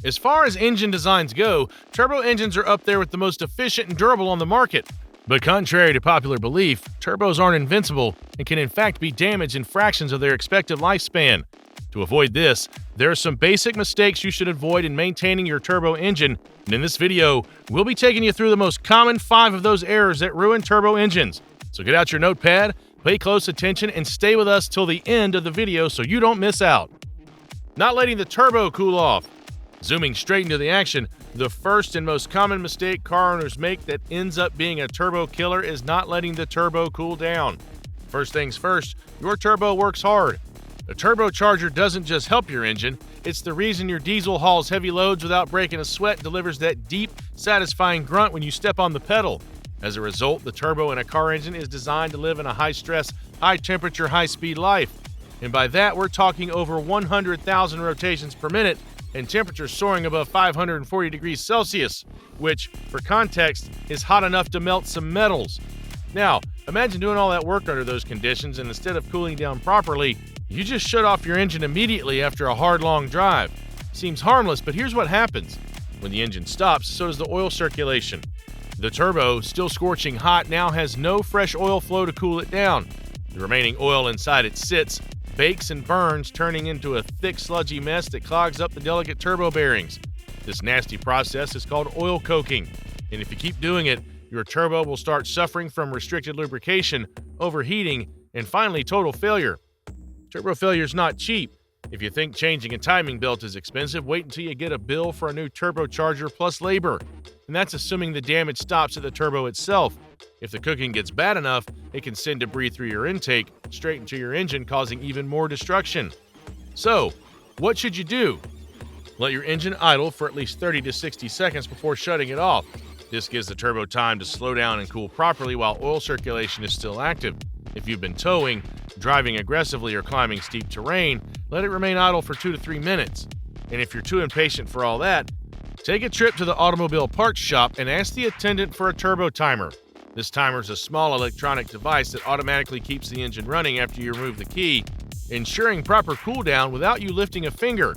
As far as engine designs go, turbo engines are up there with the most efficient and durable on the market. But contrary to popular belief, turbos aren't invincible and can in fact be damaged in fractions of their expected lifespan. To avoid this, there are some basic mistakes you should avoid in maintaining your turbo engine, and in this video, we'll be taking you through the most common 5 of those errors that ruin turbo engines. So get out your notepad, pay close attention, and stay with us till the end of the video so you don't miss out. Not letting the turbo cool off. Zooming straight into the action, the first and most common mistake car owners make that ends up being a turbo killer is not letting the turbo cool down. First things first, your turbo works hard. A turbocharger doesn't just help your engine, it's the reason your diesel hauls heavy loads without breaking a sweat and delivers that deep, satisfying grunt when you step on the pedal. As a result, the turbo in a car engine is designed to live in a high-stress, high-temperature, high-speed life. And by that, we're talking over 100,000 rotations per minute and temperatures soaring above 540 degrees Celsius, which, for context, is hot enough to melt some metals. Now, imagine doing all that work under those conditions and instead of cooling down properly, you just shut off your engine immediately after a hard, long drive. Seems harmless, but here's what happens. When the engine stops, so does the oil circulation. The turbo, still scorching hot, now has no fresh oil flow to cool it down. The remaining oil inside it sits, bakes and burns, turning into a thick, sludgy mess that clogs up the delicate turbo bearings. This nasty process is called oil coking, and if you keep doing it, your turbo will start suffering from restricted lubrication, overheating, and finally total failure. Turbo failure is not cheap. If you think changing a timing belt is expensive, wait until you get a bill for a new turbocharger plus labor. And that's assuming the damage stops at the turbo itself. If the cooking gets bad enough, it can send debris through your intake, straight into your engine, causing even more destruction. So, what should you do? Let your engine idle for at least 30 to 60 seconds before shutting it off. This gives the turbo time to slow down and cool properly while oil circulation is still active. If you've been towing, driving aggressively, or climbing steep terrain, let it remain idle for 2 to 3 minutes. And if you're too impatient for all that, take a trip to the automobile parts shop and ask the attendant for a turbo timer. This timer is a small electronic device that automatically keeps the engine running after you remove the key, ensuring proper cool down without you lifting a finger.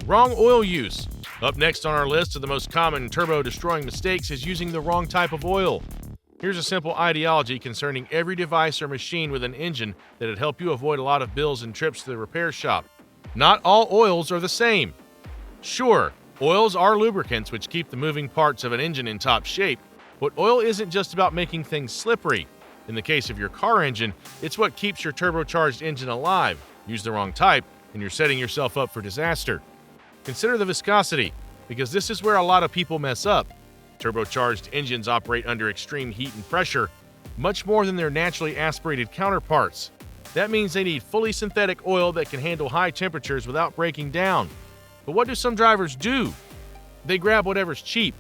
Wrong oil use. Up next on our list of the most common turbo-destroying mistakes is using the wrong type of oil. Here's a simple ideology concerning every device or machine with an engine that'd help you avoid a lot of bills and trips to the repair shop. Not all oils are the same. Sure, oils are lubricants which keep the moving parts of an engine in top shape, but oil isn't just about making things slippery. In the case of your car engine, it's what keeps your turbocharged engine alive. Use the wrong type, and you're setting yourself up for disaster. Consider the viscosity, because this is where a lot of people mess up. Turbocharged engines operate under extreme heat and pressure, much more than their naturally aspirated counterparts. That means they need fully synthetic oil that can handle high temperatures without breaking down. But what do some drivers do? They grab whatever's cheap,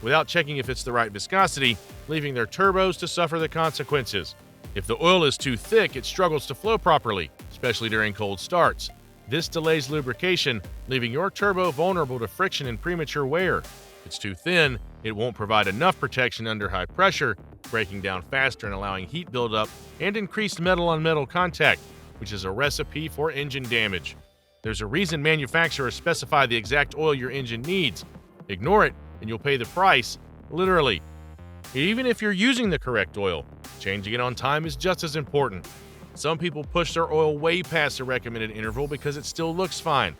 without checking if it's the right viscosity, leaving their turbos to suffer the consequences. If the oil is too thick, it struggles to flow properly, especially during cold starts. This delays lubrication, leaving your turbo vulnerable to friction and premature wear. If it's too thin, it won't provide enough protection under high pressure, breaking down faster and allowing heat buildup and increased metal-on-metal contact, which is a recipe for engine damage. There's a reason manufacturers specify the exact oil your engine needs. Ignore it, and you'll pay the price, literally. Even if you're using the correct oil, changing it on time is just as important. Some people push their oil way past the recommended interval because it still looks fine.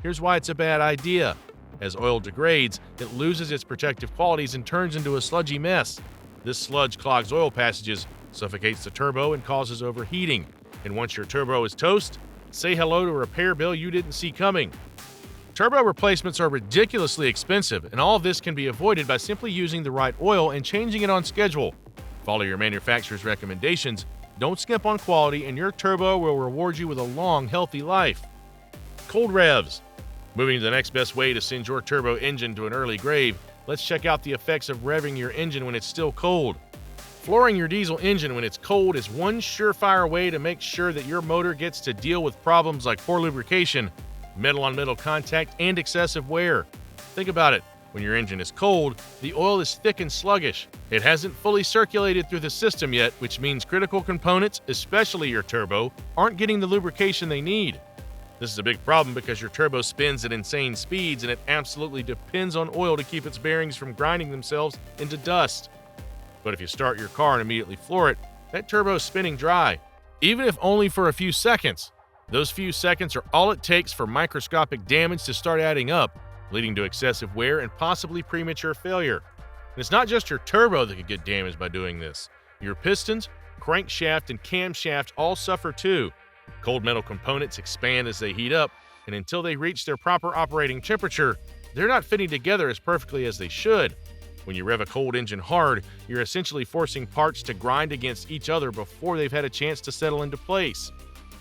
Here's why it's a bad idea. As oil degrades, it loses its protective qualities and turns into a sludgy mess. This sludge clogs oil passages, suffocates the turbo, and causes overheating. And once your turbo is toast, say hello to a repair bill you didn't see coming. Turbo replacements are ridiculously expensive, and all of this can be avoided by simply using the right oil and changing it on schedule. Follow your manufacturer's recommendations, don't skimp on quality, and your turbo will reward you with a long, healthy life. Cold revs. Moving to the next best way to send your turbo engine to an early grave, let's check out the effects of revving your engine when it's still cold. Flooring your diesel engine when it's cold is one surefire way to make sure that your motor gets to deal with problems like poor lubrication, metal-on-metal contact, and excessive wear. Think about it. When your engine is cold, the oil is thick and sluggish. It hasn't fully circulated through the system yet, which means critical components, especially your turbo, aren't getting the lubrication they need. This is a big problem because your turbo spins at insane speeds and it absolutely depends on oil to keep its bearings from grinding themselves into dust. But if you start your car and immediately floor it, that turbo is spinning dry, even if only for a few seconds. Those few seconds are all it takes for microscopic damage to start adding up, leading to excessive wear and possibly premature failure. And it's not just your turbo that could get damaged by doing this. Your pistons, crankshaft, and camshaft all suffer too. Cold metal components expand as they heat up, and until they reach their proper operating temperature, they're not fitting together as perfectly as they should. When you rev a cold engine hard, you're essentially forcing parts to grind against each other before they've had a chance to settle into place.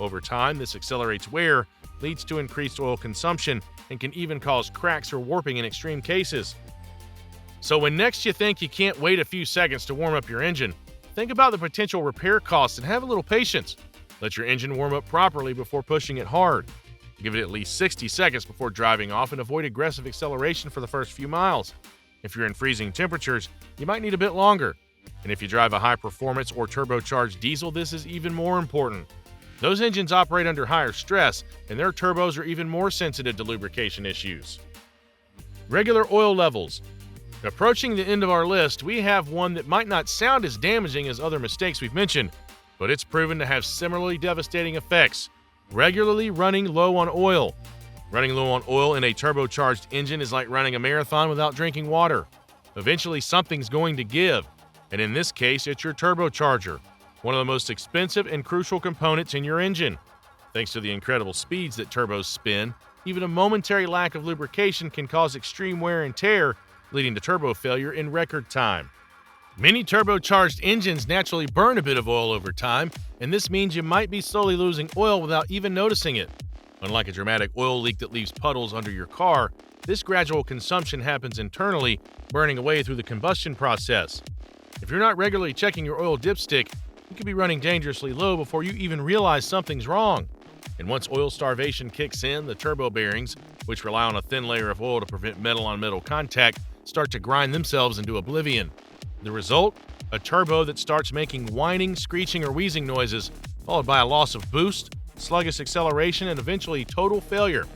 Over time, this accelerates wear, leads to increased oil consumption, and can even cause cracks or warping in extreme cases. So when next you think you can't wait a few seconds to warm up your engine, think about the potential repair costs and have a little patience. Let your engine warm up properly before pushing it hard. Give it at least 60 seconds before driving off and avoid aggressive acceleration for the first few miles. If you're in freezing temperatures, you might need a bit longer. And if you drive a high-performance or turbocharged diesel, this is even more important. Those engines operate under higher stress, and their turbos are even more sensitive to lubrication issues. Regular oil levels. Approaching the end of our list, we have one that might not sound as damaging as other mistakes we've mentioned, but it's proven to have similarly devastating effects. Regularly running low on oil. Running low on oil in a turbocharged engine is like running a marathon without drinking water. Eventually, something's going to give, and in this case, it's your turbocharger, one of the most expensive and crucial components in your engine. Thanks to the incredible speeds that turbos spin, even a momentary lack of lubrication can cause extreme wear and tear, leading to turbo failure in record time. Many turbocharged engines naturally burn a bit of oil over time, and this means you might be slowly losing oil without even noticing it. Unlike a dramatic oil leak that leaves puddles under your car, this gradual consumption happens internally, burning away through the combustion process. If you're not regularly checking your oil dipstick, you could be running dangerously low before you even realize something's wrong. And once oil starvation kicks in, the turbo bearings, which rely on a thin layer of oil to prevent metal-on-metal contact, start to grind themselves into oblivion. The result? A turbo that starts making whining, screeching, or wheezing noises, followed by a loss of boost, sluggish acceleration, and eventually total failure.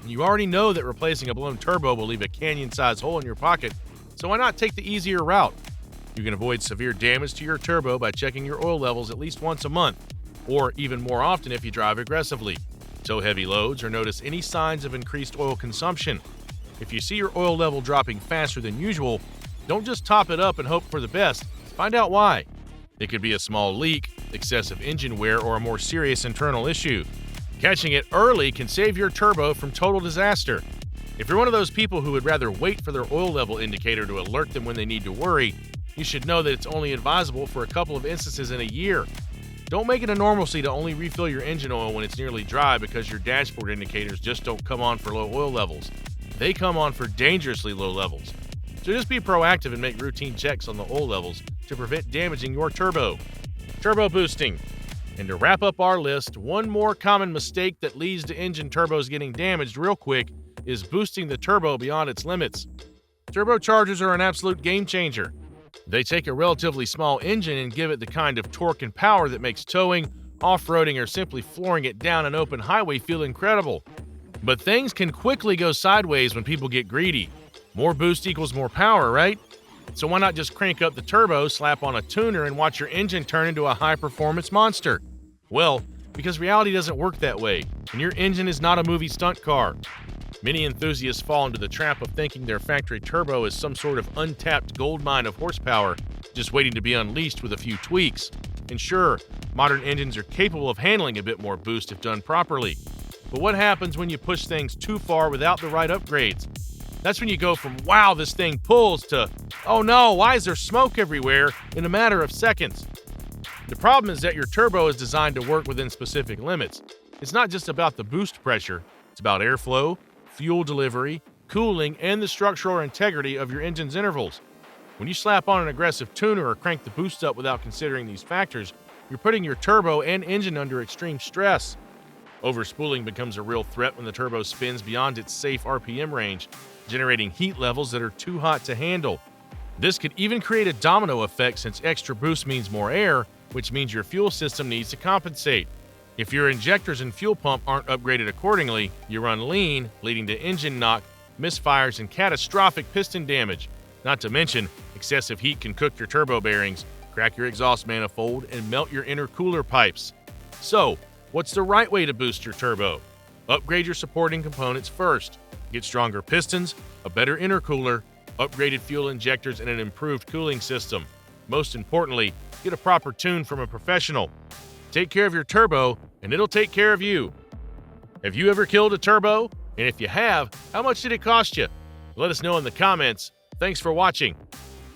You already know that replacing a blown turbo will leave a canyon-sized hole in your pocket, so why not take the easier route? You can avoid severe damage to your turbo by checking your oil levels at least once a month, or even more often if you drive aggressively. Tow heavy loads or notice any signs of increased oil consumption. If you see your oil level dropping faster than usual, don't just top it up and hope for the best. Find out why. It could be a small leak, excessive engine wear, or a more serious internal issue. Catching it early can save your turbo from total disaster. If you're one of those people who would rather wait for their oil level indicator to alert them when they need to worry, you should know that it's only advisable for a couple of instances in a year. Don't make it a normalcy to only refill your engine oil when it's nearly dry because your dashboard indicators just don't come on for low oil levels. They come on for dangerously low levels. So just be proactive and make routine checks on the oil levels to prevent damaging your turbo. Turbo boosting. And to wrap up our list, one more common mistake that leads to engine turbos getting damaged real quick is boosting the turbo beyond its limits. Turbochargers are an absolute game changer. They take a relatively small engine and give it the kind of torque and power that makes towing, off-roading, or simply flooring it down an open highway feel incredible. But things can quickly go sideways when people get greedy. More boost equals more power, right? So why not just crank up the turbo, slap on a tuner, and watch your engine turn into a high-performance monster? Well, because reality doesn't work that way, and your engine is not a movie stunt car. Many enthusiasts fall into the trap of thinking their factory turbo is some sort of untapped goldmine of horsepower, just waiting to be unleashed with a few tweaks. And sure, modern engines are capable of handling a bit more boost if done properly. But what happens when you push things too far without the right upgrades? That's when you go from, wow, this thing pulls, to, oh no, why is there smoke everywhere, in a matter of seconds. The problem is that your turbo is designed to work within specific limits. It's not just about the boost pressure, it's about airflow, fuel delivery, cooling, and the structural integrity of your engine's intervals. When you slap on an aggressive tuner or crank the boost up without considering these factors, you're putting your turbo and engine under extreme stress. Overspooling becomes a real threat when the turbo spins beyond its safe RPM range, generating heat levels that are too hot to handle. This could even create a domino effect since extra boost means more air, which means your fuel system needs to compensate. If your injectors and fuel pump aren't upgraded accordingly, you run lean, leading to engine knock, misfires, and catastrophic piston damage. Not to mention, excessive heat can cook your turbo bearings, crack your exhaust manifold, and melt your intercooler pipes. So, what's the right way to boost your turbo? Upgrade your supporting components first. Get stronger pistons, a better intercooler, upgraded fuel injectors, and an improved cooling system. Most importantly, get a proper tune from a professional. Take care of your turbo, and it'll take care of you. Have you ever killed a turbo? And if you have, how much did it cost you? Let us know in the comments. Thanks for watching.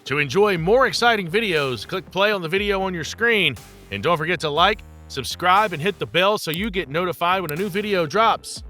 To enjoy more exciting videos, click play on the video on your screen, and don't forget to like, subscribe, and hit the bell so you get notified when a new video drops.